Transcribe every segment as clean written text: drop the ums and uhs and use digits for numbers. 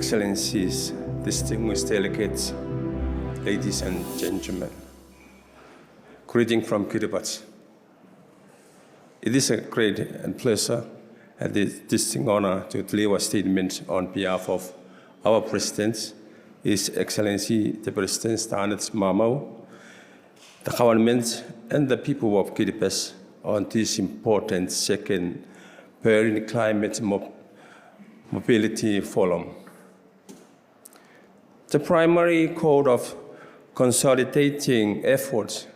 Excellencies, distinguished delegates, ladies and gentlemen, greeting from Kiribati. It is a great pleasure and a distinct honor to deliver a statement on behalf of our President, His Excellency the President Stanet Mamau, the government and the people of Kiribati on this important second Paris Climate Mobility Forum. The primary goal of consolidating efforts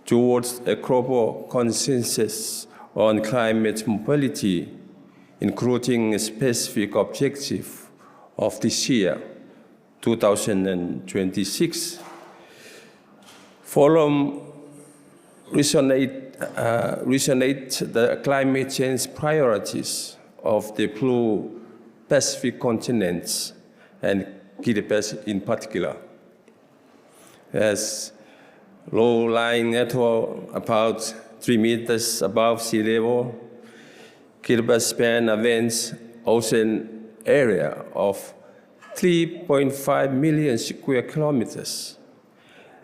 towards a global consensus on climate mobility, including a specific objective of this year, 2026. Forum resonate the climate change priorities of the blue Pacific continents and Kiribati in particular. As low-lying atoll about 3 meters above sea level, Kiribati span a vast ocean area of 3.5 million square kilometers.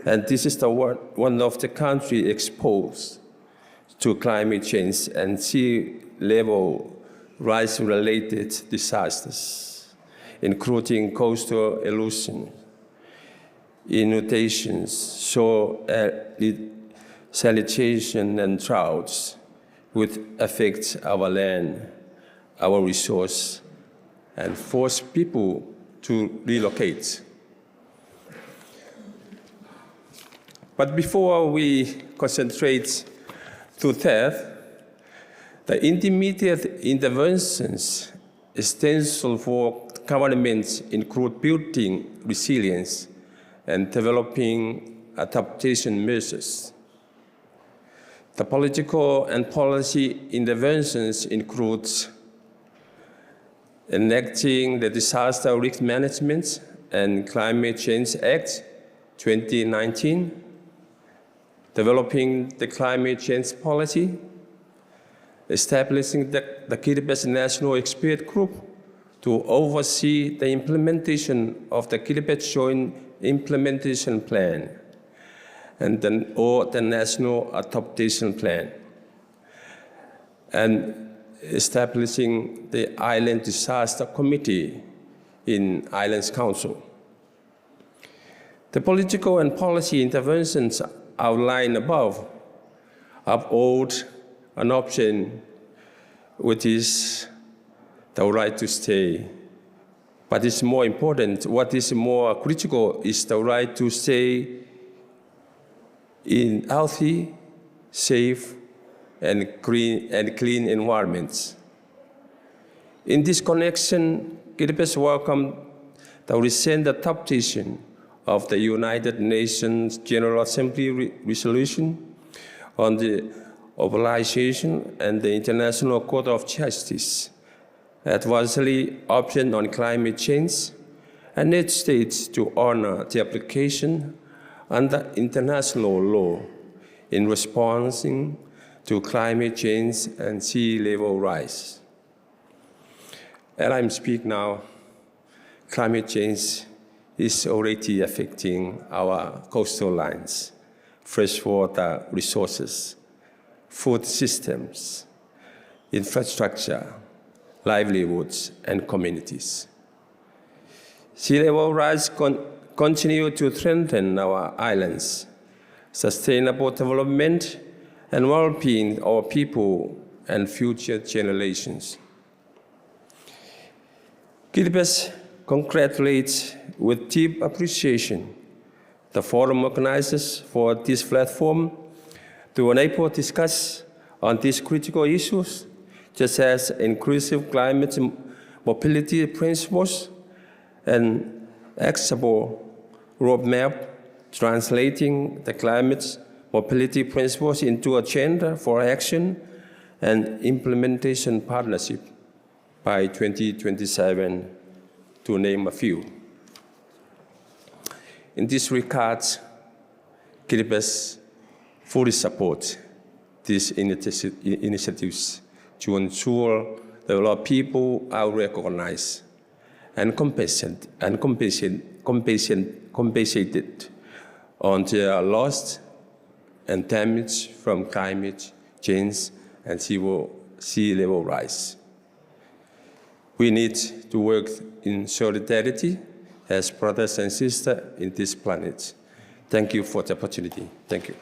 And this is one of the countries exposed to climate change and sea level rise-related disasters, including coastal erosion, inundations, soil sanitation, and droughts, which affect our land, our resource, and force people to relocate. But before we concentrate to that, the intermediate interventions essential for governments include building resilience and developing adaptation measures. The political and policy interventions include enacting the Disaster Risk Management and Climate Change Act 2019, developing the climate change policy, establishing the Kiribati National Expert Group to oversee the implementation of the Kiribati Joint Implementation Plan and the National Adaptation Plan, and establishing the Island Disaster Committee in Islands Council. The political and policy interventions outlined above uphold an option which is the right to stay. But it's more important, what is more critical is the right to stay in healthy, safe, and clean environments. In this connection, Kiribati welcomed the recent adaptation of the United Nations General Assembly resolution on the globalization and the International Court of Justice advisory option on climate change, and it states to honor the application under international law in responding to climate change and sea level rise. As I speak now, climate change is already affecting our coastal lines, freshwater resources, food systems, infrastructure, livelihoods, and communities. Sea level rise continue to strengthen our islands, sustainable development, and well-being of our people and future generations. Kiribati congratulates with deep appreciation the forum organizers for this platform to enable discuss on these critical issues, such as inclusive climate mobility principles and actionable roadmap translating the climate mobility principles into agenda for action and implementation partnership by 2027, to name a few. In this regard, Kiribati fully supports these initiatives to ensure that our people are recognized and compensated on their loss and damage from climate change and sea level rise. We need to work in solidarity as brothers and sisters in this planet. Thank you for the opportunity. Thank you.